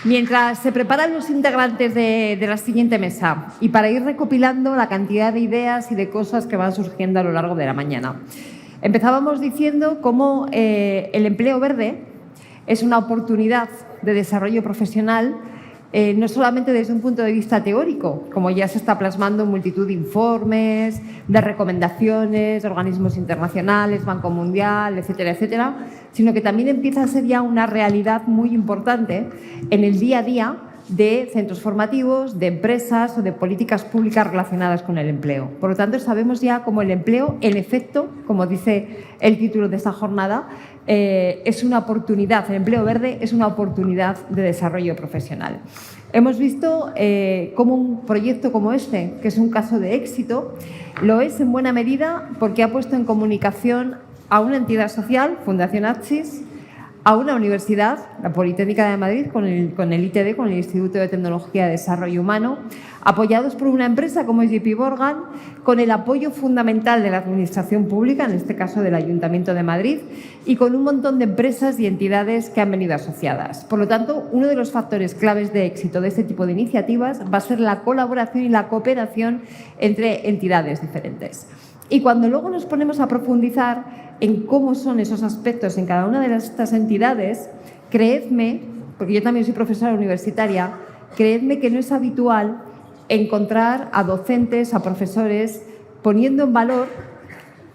Mientras se preparan los integrantes de la siguiente mesa y para ir recopilando la cantidad de ideas y de cosas que van surgiendo a lo largo de la mañana, empezábamos diciendo cómo el empleo verde es una oportunidad de desarrollo profesional, no solamente desde un punto de vista teórico, como ya se está plasmando en multitud de informes, de recomendaciones, de organismos internacionales, Banco Mundial, etcétera, etcétera, sino que también empieza a ser ya una realidad muy importante en el día a día de centros formativos, de empresas o de políticas públicas relacionadas con el empleo. Por lo tanto, sabemos ya cómo el empleo, en efecto, como dice el título de esta jornada, es una oportunidad, el empleo verde es una oportunidad de desarrollo profesional. Hemos visto cómo un proyecto como este, que es un caso de éxito, lo es en buena medida porque ha puesto en comunicación a una entidad social, Fundación Axis, a una universidad, la Politécnica de Madrid, con el ITD, con el Instituto de Tecnología de Desarrollo Humano, apoyados por una empresa como JP Morgan, con el apoyo fundamental de la Administración Pública, en este caso del Ayuntamiento de Madrid, y con un montón de empresas y entidades que han venido asociadas. Por lo tanto, uno de los factores claves de éxito de este tipo de iniciativas va a ser la colaboración y la cooperación entre entidades diferentes. Y cuando luego nos ponemos a profundizar en cómo son esos aspectos en cada una de estas entidades, creedme, porque yo también soy profesora universitaria, creedme que no es habitual encontrar a docentes, a profesores, poniendo en valor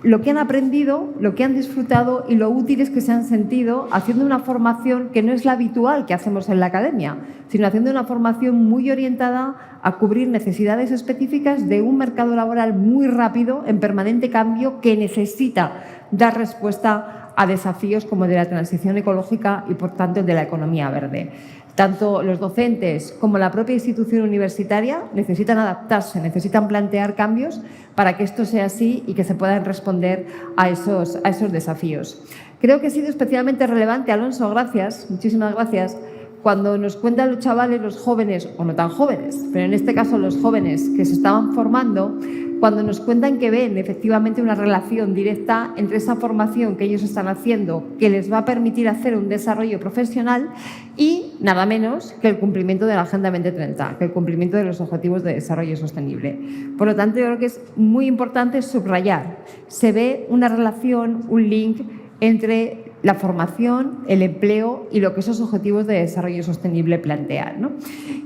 lo que han aprendido, lo que han disfrutado y lo útiles que se han sentido haciendo una formación que no es la habitual que hacemos en la academia, sino haciendo una formación muy orientada a cubrir necesidades específicas de un mercado laboral muy rápido, en permanente cambio, que necesita dar respuesta a desafíos como el de la transición ecológica y, por tanto, el de la economía verde. Tanto los docentes como la propia institución universitaria necesitan adaptarse, necesitan plantear cambios para que esto sea así y que se puedan responder a esos desafíos. Creo que ha sido especialmente relevante, Alonso, gracias, muchísimas gracias, cuando nos cuentan los chavales, los jóvenes, o no tan jóvenes, pero en este caso los jóvenes que se estaban formando, cuando nos cuentan que ven efectivamente una relación directa entre esa formación que ellos están haciendo, que les va a permitir hacer un desarrollo profesional y nada menos que el cumplimiento de la Agenda 2030, que el cumplimiento de los Objetivos de Desarrollo Sostenible. Por lo tanto, yo creo que es muy importante subrayar. Se ve una relación, un link entre la formación, el empleo y lo que esos objetivos de desarrollo sostenible plantean, ¿no?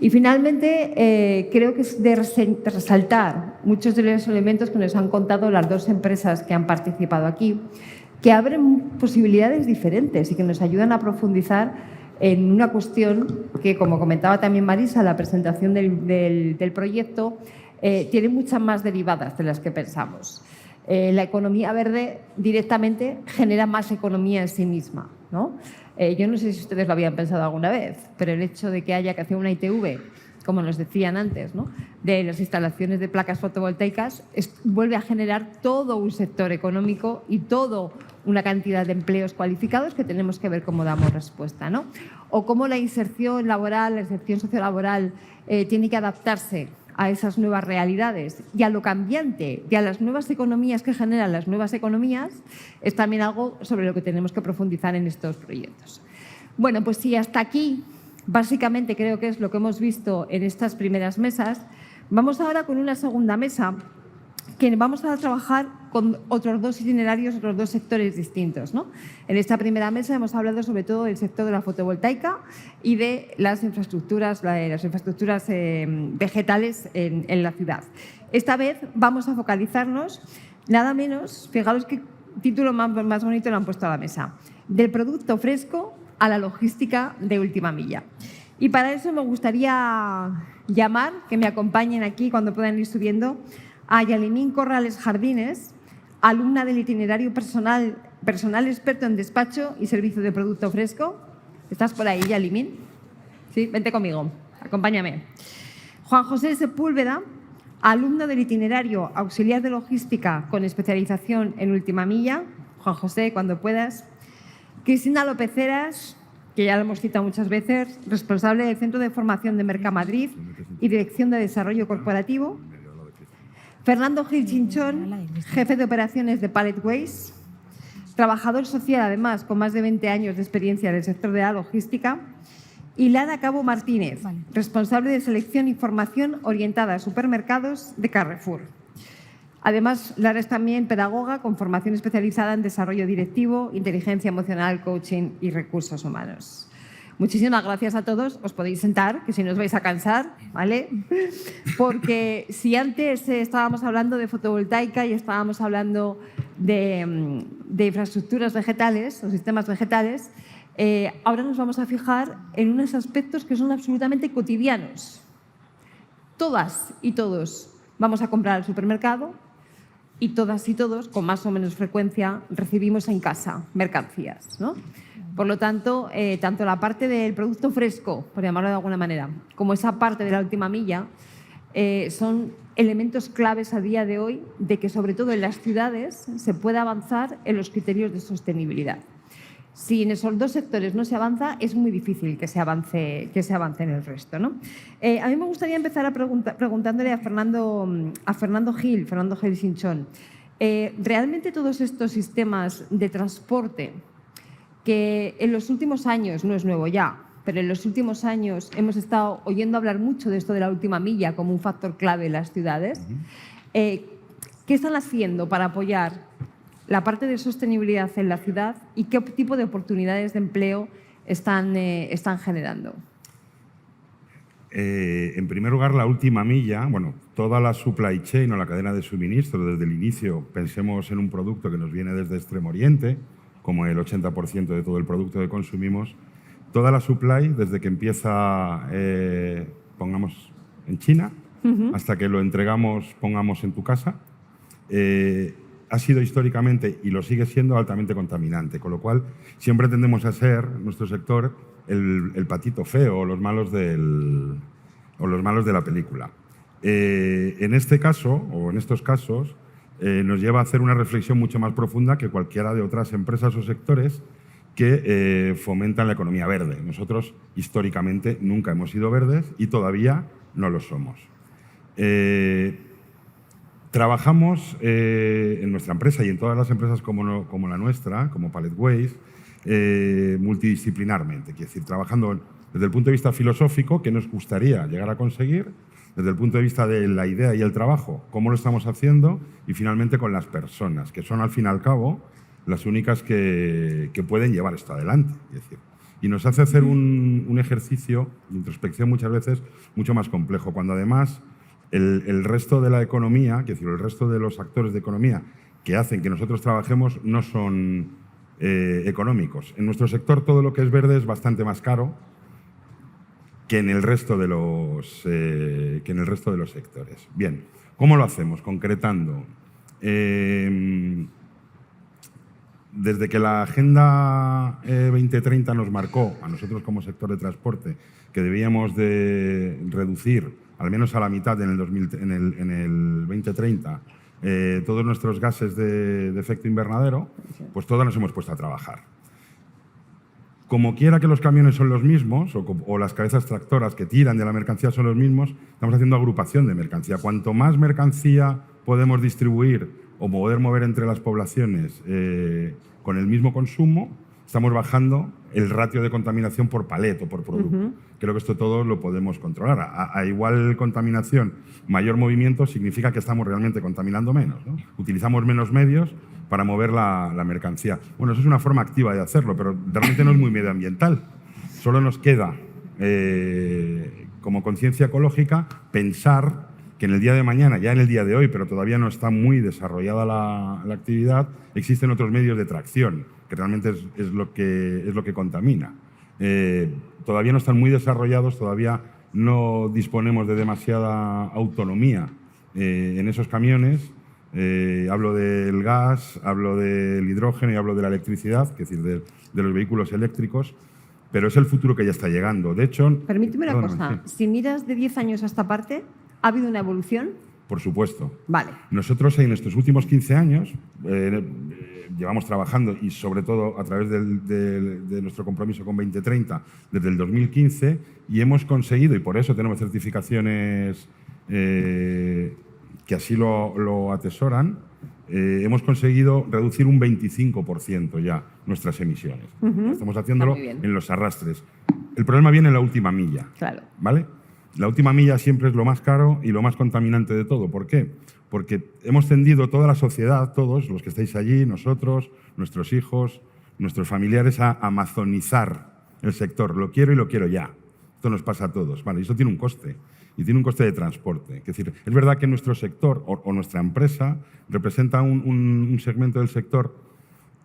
Y finalmente, creo que es de resaltar muchos de los elementos que nos han contado las dos empresas que han participado aquí, que abren posibilidades diferentes y que nos ayudan a profundizar en una cuestión que, como comentaba también Marisa en la presentación del proyecto, tiene muchas más derivadas de las que pensamos. La economía verde directamente genera más economía en sí misma, ¿no? Yo no sé si ustedes lo habían pensado alguna vez, pero el hecho de que haya que hacer una ITV, como nos decían antes, ¿no?, de las instalaciones de placas fotovoltaicas, vuelve a generar todo un sector económico y toda una cantidad de empleos cualificados que tenemos que ver cómo damos respuesta, ¿no? O cómo la inserción laboral, la inserción sociolaboral tiene que adaptarse a esas nuevas realidades y a lo cambiante y a las nuevas economías que generan las nuevas economías, es también algo sobre lo que tenemos que profundizar en estos proyectos. Bueno, pues sí, hasta aquí básicamente creo que es lo que hemos visto en estas primeras mesas. Vamos ahora con una segunda mesa que vamos a trabajar con otros dos itinerarios, otros dos sectores distintos, ¿no? En esta primera mesa hemos hablado sobre todo del sector de la fotovoltaica y de las infraestructuras vegetales en la ciudad. Esta vez vamos a focalizarnos nada menos, fijaros qué título más bonito le han puesto a la mesa, del producto fresco a la logística de última milla. Y para eso me gustaría llamar, que me acompañen aquí cuando puedan ir subiendo, a Yalimín Corrales Jardines, alumna del itinerario personal experto en despacho y servicio de producto fresco. ¿Estás por ahí, Yalimín? Sí, vente conmigo, acompáñame. Juan José Sepúlveda, alumno del itinerario auxiliar de logística con especialización en última milla. Juan José, cuando puedas. Cristina López Heras, que ya lo hemos citado muchas veces, responsable del Centro de Formación de Mercamadrid y Dirección de Desarrollo Corporativo. Fernando Gil Chinchón, jefe de operaciones de Pallet Ways, trabajador social además con más de 20 años de experiencia en el sector de la logística. Y Lara Cabo Martínez, Vale. responsable de selección y formación orientada a supermercados de Carrefour. Además, Lara es también pedagoga con formación especializada en desarrollo directivo, inteligencia emocional, coaching y recursos humanos. Muchísimas gracias a todos. Os podéis sentar, que si no os vais a cansar, ¿vale? Porque si antes estábamos hablando de fotovoltaica y estábamos hablando de infraestructuras vegetales o sistemas vegetales, ahora nos vamos a fijar en unos aspectos que son absolutamente cotidianos. Todas y todos vamos a comprar al supermercado y todas y todos, con más o menos frecuencia, recibimos en casa mercancías, ¿no? Por lo tanto, tanto la parte del producto fresco, por llamarlo de alguna manera, como esa parte de la última milla, son elementos claves a día de hoy de que, sobre todo en las ciudades, se pueda avanzar en los criterios de sostenibilidad. Si en esos dos sectores no se avanza, es muy difícil que se avance en el resto, ¿no? A mí me gustaría empezar preguntándole a Fernando Gil Sinchón. ¿Realmente todos estos sistemas de transporte que en los últimos años, no es nuevo ya, pero en los últimos años hemos estado oyendo hablar mucho de esto de la última milla como un factor clave en las ciudades, ¿qué están haciendo para apoyar la parte de sostenibilidad en la ciudad y qué tipo de oportunidades de empleo están generando? En primer lugar, la última milla, bueno, toda la supply chain o la cadena de suministro desde el inicio, pensemos en un producto que nos viene desde Extremo Oriente, como el 80% de todo el producto que consumimos, toda la supply, desde que empieza, pongamos, en China, hasta que lo entregamos, pongamos, en tu casa, ha sido históricamente, y lo sigue siendo, altamente contaminante, con lo cual siempre tendemos a ser, nuestro sector, el patito feo o los malos de la película. En este caso, o en estos casos, nos lleva a hacer una reflexión mucho más profunda que cualquiera de otras empresas o sectores que fomentan la economía verde. Nosotros, históricamente, nunca hemos sido verdes y todavía no lo somos. Trabajamos en nuestra empresa y en todas las empresas como la nuestra, como Pallet Waste, multidisciplinarmente. Quiero decir, trabajando desde el punto de vista filosófico, que nos gustaría llegar a conseguir, desde el punto de vista de la idea y el trabajo, cómo lo estamos haciendo, y finalmente con las personas, que son al fin y al cabo las únicas que pueden llevar esto adelante. Es decir, y nos hace hacer un ejercicio de introspección muchas veces mucho más complejo, cuando además el resto de la economía, es decir, el resto de los actores de economía que hacen que nosotros trabajemos no son económicos. En nuestro sector todo lo que es verde es bastante más caro que en el resto de los sectores. Bien, ¿cómo lo hacemos? Concretando. Desde que la Agenda 2030 nos marcó, a nosotros como sector de transporte, que debíamos de reducir al menos a la mitad en el 2030 todos nuestros gases de efecto invernadero, pues todos nos hemos puesto a trabajar. Como quiera que los camiones son los mismos, o las cabezas tractoras que tiran de la mercancía son los mismos, estamos haciendo agrupación de mercancía. Cuanto más mercancía podemos distribuir o poder mover entre las poblaciones con el mismo consumo, estamos bajando el ratio de contaminación por palet o por producto. Creo que esto todo lo podemos controlar. A igual contaminación, mayor movimiento significa que estamos realmente contaminando menos, ¿no? Utilizamos menos medios para mover la mercancía. Bueno, eso es una forma activa de hacerlo, pero realmente no es muy medioambiental. Solo nos queda, como conciencia ecológica, pensar que en el día de mañana, ya en el día de hoy, pero todavía no está muy desarrollada la actividad, existen otros medios de tracción, que realmente es lo que contamina. Todavía no están muy desarrollados, todavía no disponemos de demasiada autonomía en esos camiones. Hablo del gas, hablo del hidrógeno y hablo de la electricidad, es decir, de los vehículos eléctricos, pero es el futuro que ya está llegando. De hecho… Permíteme una cosa, sí. Si miras de 10 años a esta parte, ¿ha habido una evolución? Por supuesto. Vale. Nosotros en estos últimos 15 años llevamos trabajando, y sobre todo a través de nuestro compromiso con 2030, desde el 2015, y hemos conseguido, y por eso tenemos certificaciones que así lo atesoran, hemos conseguido reducir un 25% ya nuestras emisiones. Estamos haciéndolo en los arrastres. El problema viene en la última milla. Claro. ¿Vale? La última milla siempre es lo más caro y lo más contaminante de todo. ¿Por qué? Porque hemos tendido toda la sociedad, todos los que estáis allí, nosotros, nuestros hijos, nuestros familiares, a amazonizar el sector. Lo quiero y lo quiero ya. Esto nos pasa a todos. Vale, y eso tiene un coste. Y tiene un coste de transporte. Es decir, es verdad que nuestro sector o nuestra empresa representa un segmento del sector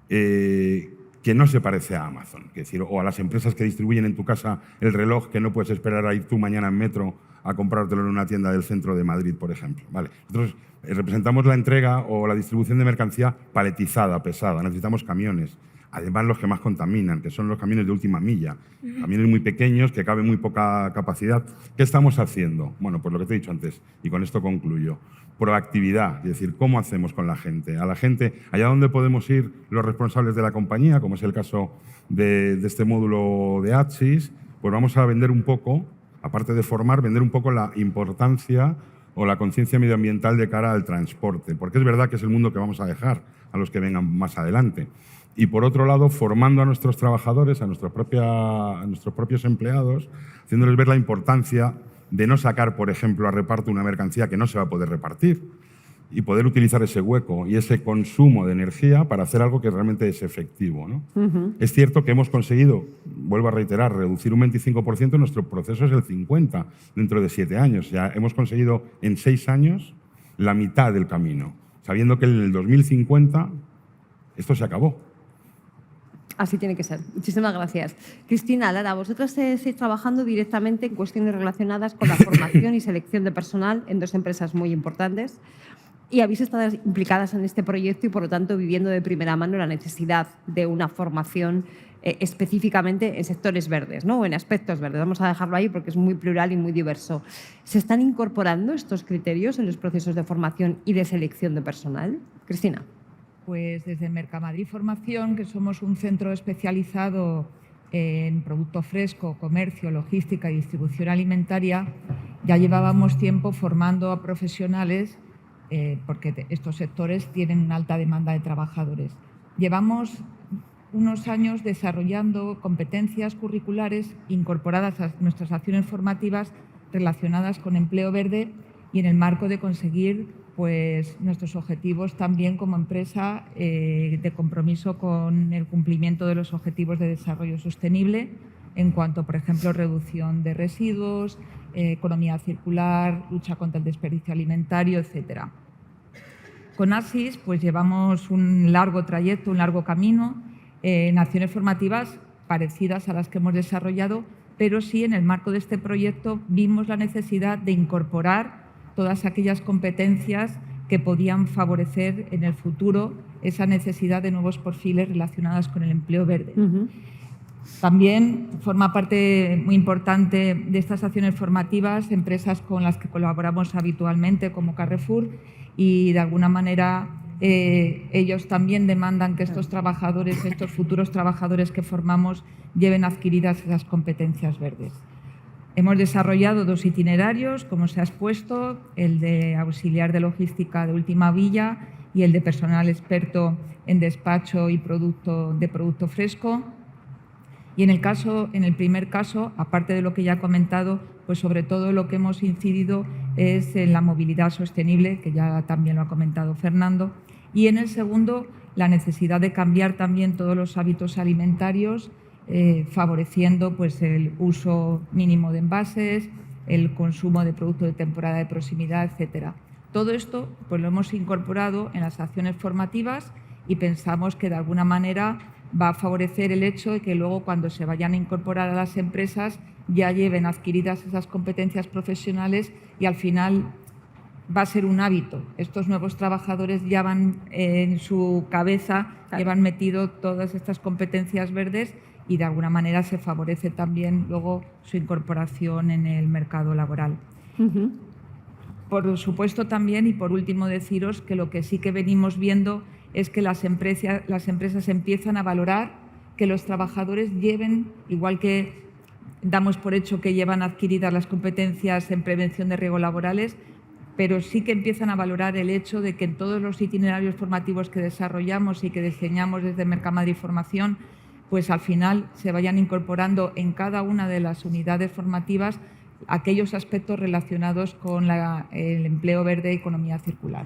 que no se parece a Amazon. Es decir, o a las empresas que distribuyen en tu casa el reloj que no puedes esperar a ir tú mañana en metro a comprártelo en una tienda del centro de Madrid, por ejemplo. Vale. Nosotros representamos la entrega o la distribución de mercancía paletizada, pesada. Necesitamos camiones. Además, los que más contaminan, que son los camiones de última milla. Camiones muy pequeños, que caben muy poca capacidad. ¿Qué estamos haciendo? Bueno, pues lo que te he dicho antes, y con esto concluyo. Proactividad, es decir, ¿cómo hacemos con la gente? A la gente, allá donde podemos ir los responsables de la compañía, como es el caso de este módulo de Axis, pues vamos a vender un poco, aparte de formar, vender un poco la importancia o la conciencia medioambiental de cara al transporte, porque es verdad que es el mundo que vamos a dejar a los que vengan más adelante. Y por otro lado, formando a nuestros trabajadores, a nuestros propios empleados, haciéndoles ver la importancia de no sacar, por ejemplo, a reparto una mercancía que no se va a poder repartir y poder utilizar ese hueco y ese consumo de energía para hacer algo que realmente es efectivo, ¿no? Es cierto que hemos conseguido, vuelvo a reiterar, reducir un 25%, nuestro proceso es el 50% dentro de 7 años. Ya hemos conseguido en 6 años la mitad del camino, sabiendo que en el 2050 esto se acabó. Así tiene que ser. Muchísimas gracias. Cristina, Lara, vosotras estáis trabajando directamente en cuestiones relacionadas con la formación y selección de personal en 2 empresas muy importantes y habéis estado implicadas en este proyecto y, por lo tanto, viviendo de primera mano la necesidad de una formación específicamente en sectores verdes, ¿no? O en aspectos verdes. Vamos a dejarlo ahí porque es muy plural y muy diverso. ¿Se están incorporando estos criterios en los procesos de formación y de selección de personal? Cristina. Pues desde Mercamadrid Formación, que somos un centro especializado en producto fresco, comercio, logística y distribución alimentaria, ya llevábamos tiempo formando a profesionales porque estos sectores tienen una alta demanda de trabajadores. Llevamos unos años desarrollando competencias curriculares incorporadas a nuestras acciones formativas relacionadas con empleo verde y en el marco de conseguir pues nuestros objetivos también como empresa de compromiso con el cumplimiento de los objetivos de desarrollo sostenible en cuanto, por ejemplo, reducción de residuos, economía circular, lucha contra el desperdicio alimentario, etcétera. Con ASIS pues llevamos un largo trayecto, un largo camino en acciones formativas parecidas a las que hemos desarrollado, pero sí en el marco de este proyecto vimos la necesidad de incorporar todas aquellas competencias que podían favorecer en el futuro esa necesidad de nuevos perfiles relacionados con el empleo verde. También forma parte muy importante de estas acciones formativas empresas con las que colaboramos habitualmente, como Carrefour, y de alguna manera ellos también demandan que estos trabajadores, estos futuros trabajadores que formamos, lleven adquiridas esas competencias verdes. Hemos desarrollado 2 itinerarios, como se ha expuesto, el de auxiliar de logística de última milla y el de personal experto en despacho y producto fresco. Y en el primer caso, aparte de lo que ya he comentado, pues sobre todo lo que hemos incidido es en la movilidad sostenible, que ya también lo ha comentado Fernando, y en el segundo, la necesidad de cambiar también todos los hábitos alimentarios, favoreciendo pues, el uso mínimo de envases, el consumo de productos de temporada de proximidad, etcétera. Todo esto pues, lo hemos incorporado en las acciones formativas y pensamos que de alguna manera va a favorecer el hecho de que luego cuando se vayan a incorporar a las empresas ya lleven adquiridas esas competencias profesionales y al final va a ser un hábito. Estos nuevos trabajadores ya van en su cabeza, llevan metido todas estas competencias verdes y de alguna manera se favorece también luego su incorporación en el mercado laboral. Por supuesto también, y por último deciros que lo que sí que venimos viendo es que las empresas empiezan a valorar que los trabajadores lleven, igual que damos por hecho que llevan adquiridas las competencias en prevención de riesgos laborales, pero sí que empiezan a valorar el hecho de que en todos los itinerarios formativos que desarrollamos y que diseñamos desde Mercamadrid Formación pues al final se vayan incorporando en cada una de las unidades formativas aquellos aspectos relacionados con el empleo verde y economía circular.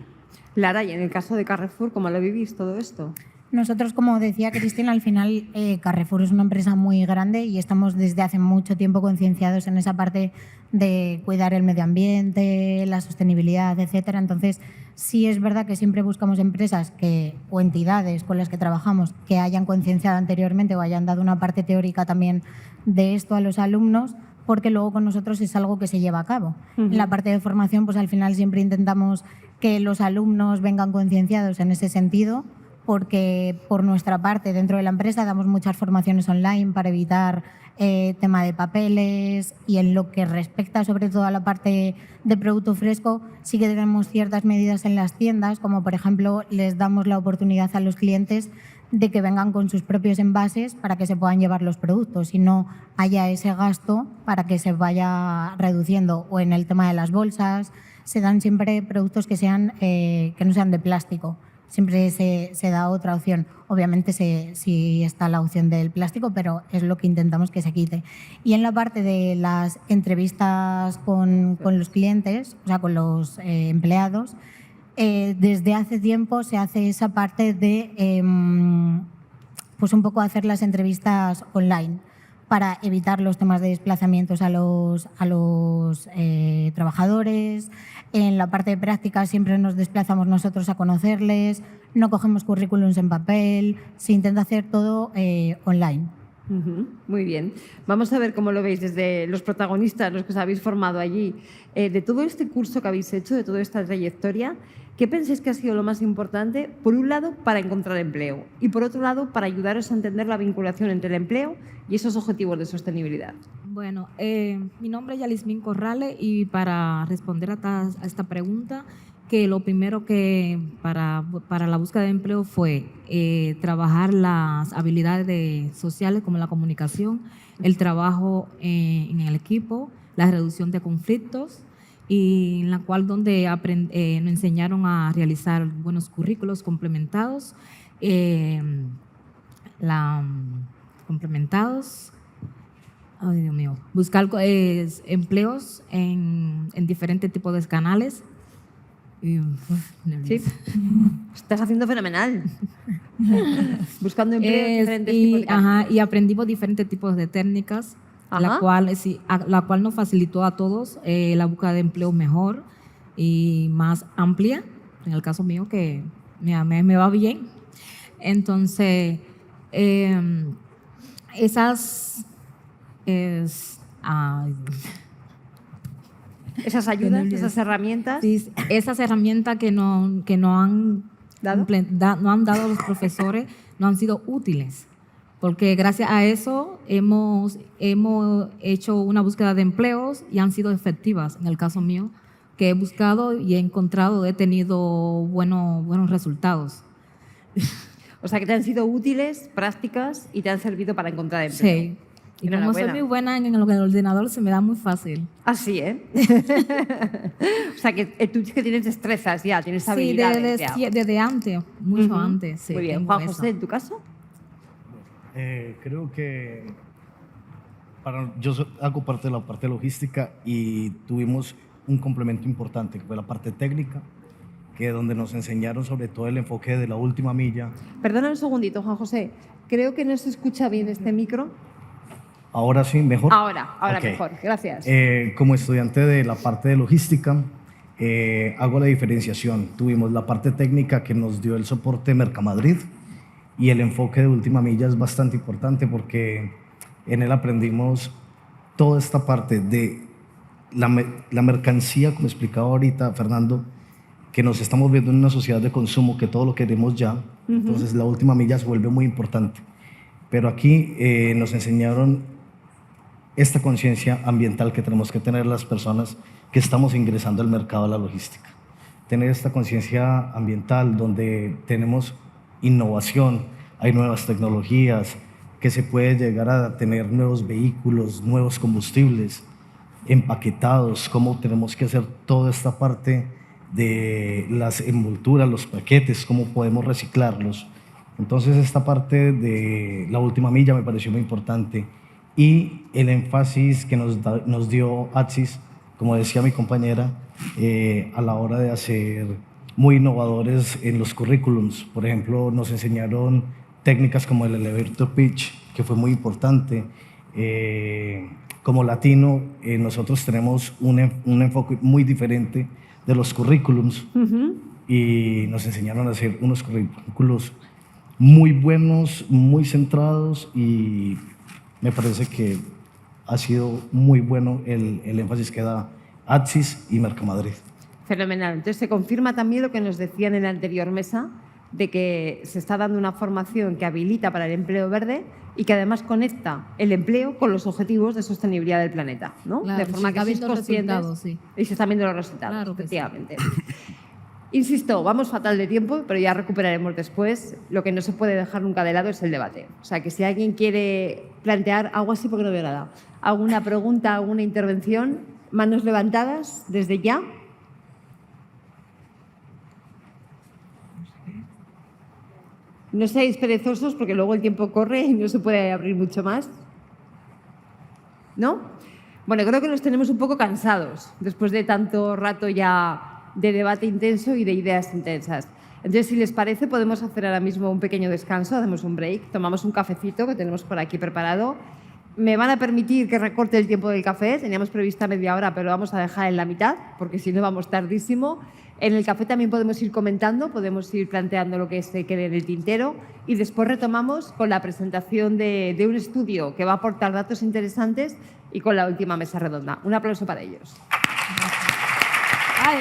Lara, y en el caso de Carrefour, ¿cómo lo vivís todo esto? Nosotros, como decía Cristina, al final Carrefour es una empresa muy grande y estamos desde hace mucho tiempo concienciados en esa parte de cuidar el medio ambiente, la sostenibilidad, etcétera. Entonces, sí es verdad que siempre buscamos empresas o entidades con las que trabajamos que hayan concienciado anteriormente o hayan dado una parte teórica también de esto a los alumnos, porque luego con nosotros es algo que se lleva a cabo. En la parte de formación, pues al final siempre intentamos que los alumnos vengan concienciados en ese sentido, porque por nuestra parte dentro de la empresa damos muchas formaciones online para evitar tema de papeles, y en lo que respecta sobre todo a la parte de producto fresco sí que tenemos ciertas medidas en las tiendas, como por ejemplo les damos la oportunidad a los clientes de que vengan con sus propios envases para que se puedan llevar los productos y no haya ese gasto, para que se vaya reduciendo. O en el tema de las bolsas, se dan siempre productos que no sean de plástico. Siempre se da otra opción. Obviamente sí está la opción del plástico, pero es lo que intentamos que se quite. Y en la parte de las entrevistas con los clientes, o sea, con los empleados, desde hace tiempo se hace esa parte de pues un poco hacer las entrevistas online para evitar los temas de desplazamientos a los trabajadores. En la parte de prácticas siempre nos desplazamos nosotros a conocerles, no cogemos currículums en papel, se intenta hacer todo online. Muy bien. Vamos a ver cómo lo veis desde los protagonistas, los que os habéis formado allí. De todo este curso que habéis hecho, de toda esta trayectoria, ¿qué pensáis que ha sido lo más importante, por un lado, para encontrar empleo y, por otro lado, para ayudaros a entender la vinculación entre el empleo y esos objetivos de sostenibilidad? Bueno, mi nombre es Yalismín Corrales, y para responder a esta pregunta, que lo primero que para la búsqueda de empleo fue trabajar las habilidades sociales como la comunicación, el trabajo en el equipo, la reducción de conflictos, y en la cual donde nos enseñaron a realizar buenos currículos complementados, ay, Dios mío, buscar empleos en diferentes tipos de canales. Sí, estás haciendo fenomenal. Buscando empleo en diferentes tipos de canales. Y aprendimos diferentes tipos de técnicas, la cual nos facilitó a todos la búsqueda de empleo mejor y más amplia. En el caso mío, que me va bien. Entonces, esas ayudas, esas herramientas. Sí, esas herramientas que no han dado los profesores no han sido útiles, porque gracias a eso hemos hecho una búsqueda de empleos y han sido efectivas. En el caso mío, que he buscado y he tenido buenos resultados. O sea, que te han sido útiles, prácticas, y te han servido para encontrar empleo. Sí. Y como soy muy buena en el ordenador, se me da muy fácil. Así, ¿eh? O sea, que tú que tienes destrezas ya, tienes habilidades. Sí, desde antes, mucho antes. Sí, muy bien. Juan José, ¿en tu caso? Creo que yo hago parte de la parte logística y tuvimos un complemento importante, que fue la parte técnica, que donde nos enseñaron sobre todo el enfoque de la última milla. Perdona un segundito, Juan José. Creo que no se escucha bien este micro. ¿Ahora sí? ¿Mejor? Ahora Okay. Mejor. Gracias. Como estudiante de la parte de logística, hago la diferenciación. Tuvimos la parte técnica que nos dio el soporte Mercamadrid, y el enfoque de última milla es bastante importante porque en él aprendimos toda esta parte de la mercancía, como explicaba ahorita Fernando, que nos estamos viendo en una sociedad de consumo que todo lo queremos ya. Entonces la última milla se vuelve muy importante. Pero aquí nos enseñaron esta conciencia ambiental que tenemos que tener las personas que estamos ingresando al mercado de la logística. Tener esta conciencia ambiental donde tenemos innovación, hay nuevas tecnologías, que se puede llegar a tener nuevos vehículos, nuevos combustibles, empaquetados, cómo tenemos que hacer toda esta parte de las envolturas, los paquetes, cómo podemos reciclarlos. Entonces esta parte de la última milla me pareció muy importante y el énfasis que nos dio Axis, como decía mi compañera, a la hora de hacer muy innovadores en los currículums. Por ejemplo, nos enseñaron técnicas como el elevator pitch, que fue muy importante. Como latino, nosotros tenemos un enfoque muy diferente de los currículums y nos enseñaron a hacer unos currículos muy buenos, muy centrados y me parece que ha sido muy bueno el énfasis que da Axis y Mercamadrid. Fenomenal. Entonces se confirma también lo que nos decían en la anterior mesa, de que se está dando una formación que habilita para el empleo verde y que además conecta el empleo con los objetivos de sostenibilidad del planeta, ¿no? Claro, de forma que sois conscientes sí. y se están viendo los resultados, Claro que sí. efectivamente. Insisto, vamos fatal de tiempo, pero ya recuperaremos después. Lo que no se puede dejar nunca de lado es el debate. O sea, que si alguien quiere plantear algo así, porque no veo nada, alguna pregunta, alguna intervención, manos levantadas desde ya. No seáis perezosos porque luego el tiempo corre y no se puede abrir mucho más. ¿No? Bueno, creo que nos tenemos un poco cansados después de tanto rato ya de debate intenso y de ideas intensas. Entonces, si les parece, podemos hacer ahora mismo un pequeño descanso, hacemos un break, tomamos un cafecito que tenemos por aquí preparado. Me van a permitir que recorte el tiempo del café, teníamos prevista media hora, pero lo vamos a dejar en la mitad, porque si no vamos tardísimo. En el café también podemos ir comentando, podemos ir planteando lo que se quede en el tintero y después retomamos con la presentación de un estudio que va a aportar datos interesantes y con la última mesa redonda. Un aplauso para ellos. Ay,